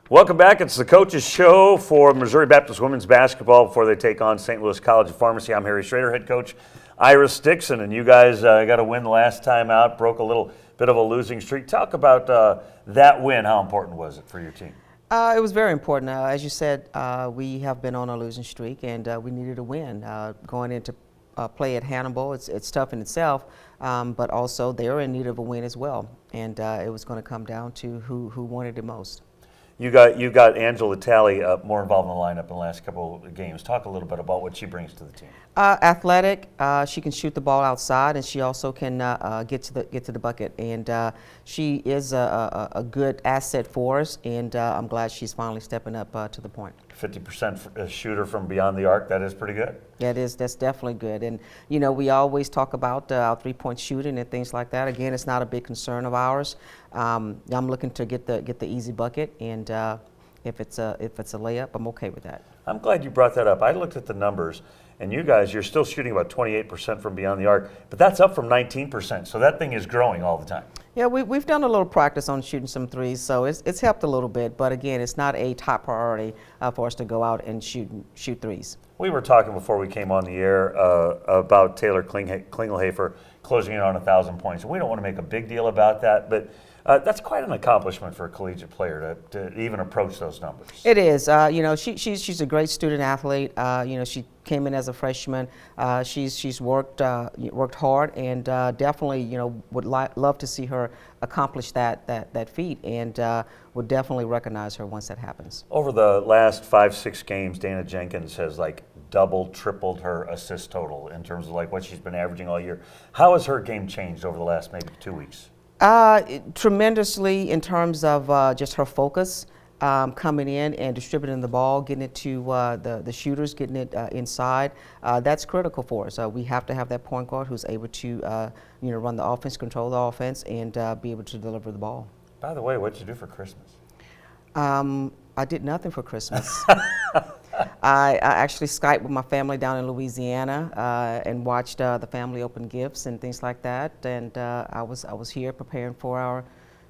Welcome back. It's the Coaches Show for Missouri Baptist Women's Basketball before they take on St. Louis College of Pharmacy. I'm Harry Schrader, head coach Iris Dixon, and you guys got a win the last time out, broke a little bit of a losing streak. Talk about that win. How important was it for your team? It was very important. As you said, we have been on a losing streak, and we needed a win. Going into play at Hannibal, it's tough in itself, but also they're in need of a win as well, and it was going to come down to who wanted it most. You got Angela Talley more involved in the lineup in the last couple of games. Talk a little bit about what she brings to the team. Athletic, she can shoot the ball outside, and she also can get to the bucket. And she is a good asset for us, and I'm glad she's finally stepping up to the point. 50% shooter from beyond the arc. That is pretty good. That's definitely good. And you know, we always talk about our three-point shooting and things like that. Again, it's not a big concern of ours. I'm looking to get the easy bucket, and if it's a layup, I'm okay with that. I'm glad you brought that up. I looked at the numbers, and you're still shooting about 28% from beyond the arc, but that's up from 19%. So that thing is growing all the time. Yeah, we've done a little practice on shooting some threes, so it's helped a little bit. But again, it's not a top priority for us to go out and shoot threes. We were talking before we came on the air about Taylor Klingelhoefer closing in on 1,000 points. We don't want to make a big deal about that, but that's quite an accomplishment for a collegiate player to even approach those numbers. It is. You know, she's a great student athlete. You know, she came in as a freshman. She's worked hard, and definitely, you know, would love to see her accomplish that feat, and would definitely recognize her once that happens. Over the last 5-6 games, Dana Jenkins has doubled, tripled her assist total in terms of what she's been averaging all year. How has her game changed over the last maybe 2 weeks? Tremendously in terms of just her focus, coming in and distributing the ball, getting it to the shooters, getting it inside. That's critical for us. We have to have that point guard who's able to run the offense, control the offense, and be able to deliver the ball. By the way, what did you do for Christmas? I did nothing for Christmas. I actually Skyped with my family down in Louisiana and watched the family open gifts and things like that. And I was here preparing for our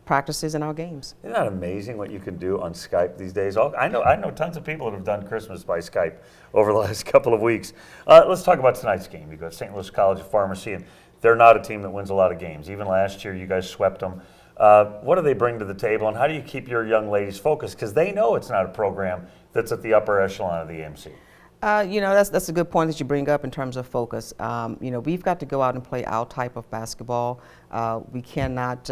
practices and our games. Isn't that amazing what you can do on Skype these days? I know tons of people that have done Christmas by Skype over the last couple of weeks. Let's talk about tonight's game. You've got St. Louis College of Pharmacy, and they're not a team that wins a lot of games. Even last year, you guys swept them. What do they bring to the table, and how do you keep your young ladies focused? Because they know it's not a program that's at the upper echelon of the AMC. You know, that's a good point that you bring up in terms of focus. You know, we've got to go out and play our type of basketball. We cannot,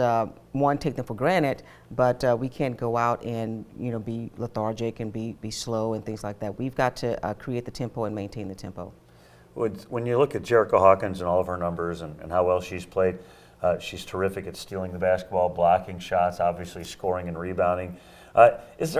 one, take them for granted, but we can't go out and, be lethargic and be slow and things like that. We've got to create the tempo and maintain the tempo. When you look at Jericho Hawkins and all of her numbers and how well she's played, she's terrific at stealing the basketball, blocking shots, obviously scoring and rebounding. Does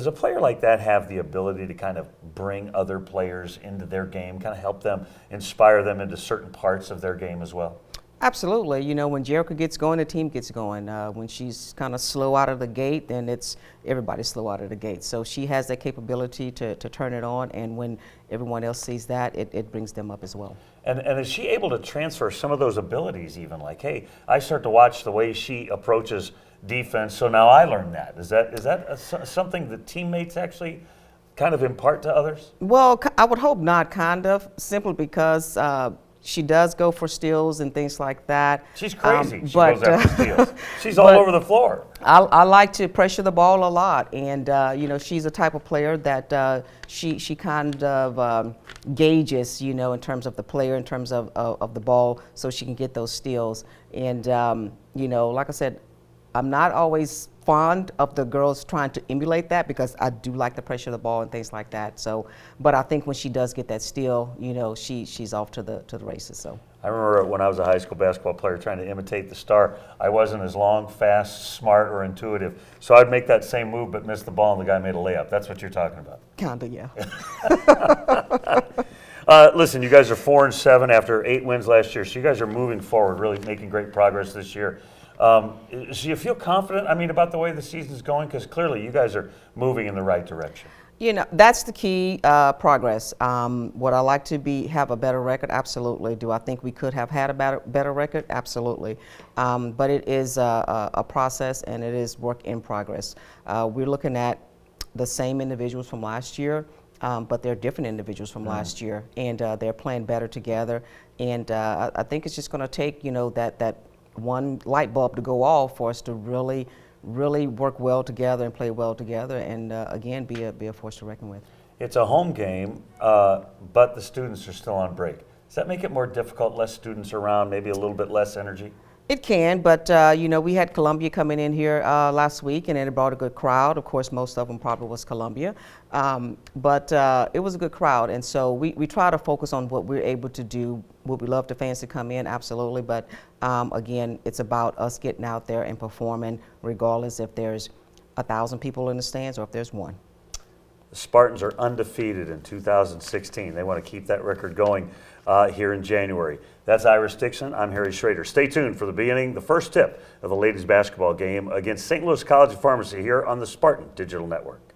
a player like that have the ability to kind of bring other players into their game, kind of help them, inspire them into certain parts of their game as well? Absolutely. You know, when Jericho gets going, the team gets going. When she's kind of slow out of the gate, then everybody's slow out of the gate. So she has that capability to turn it on, and when everyone else sees that, it brings them up as well. And is she able to transfer some of those abilities even? Hey, I start to watch the way she approaches defense, so now I learn that. Is that something that teammates actually kind of impart to others? Well, I would hope not, kind of, simply because she does go for steals and things like that. She's crazy. She goes after steals. She's all over the floor. I like to pressure the ball a lot, and she's a type of player that she kind of gauges, in terms of the player, in terms of the ball, so she can get those steals. And like I said, I'm not always fond of the girls trying to emulate that, because I do like to pressure the ball and things like that. So, but I think when she does get that steal, she's off to the races. So I remember when I was a high school basketball player trying to imitate the star, I wasn't as long, fast, smart, or intuitive. So I'd make that same move but miss the ball, and the guy made a layup. That's what you're talking about. Kinda, yeah. Listen, you guys are 4-7 after 8 wins last year, so you guys are moving forward, really making great progress this year. So you feel confident, about the way the season's going? Because clearly you guys are moving in the right direction. You know, that's the key, progress. Would I like to have a better record? Absolutely. Do I think we could have had a better record? Absolutely. But it is a process, and it is work in progress. We're looking at the same individuals from last year, but they're different individuals from last year, and they're playing better together. And I think it's just going to take, you know, that one light bulb to go off for us to really work well together and play well together, and again, be a force to reckon with. It's a home game, but the students are still on break. Does that make it more difficult, less students around, maybe a little bit less energy? It can, but you know, we had Columbia coming in here last week, and it brought a good crowd. Of course, most of them probably was Columbia, but it was a good crowd, and so we try to focus on what we're able to do. Would we love the fans to come in? Absolutely, but again, it's about us getting out there and performing, regardless if there's 1,000 people in the stands or if there's one. The Spartans are undefeated in 2016. They want to keep that record going here in January. That's Iris Dixon. I'm Harry Schrader. Stay tuned for the first tip of the ladies basketball game against St. Louis College of Pharmacy here on the Spartan Digital Network.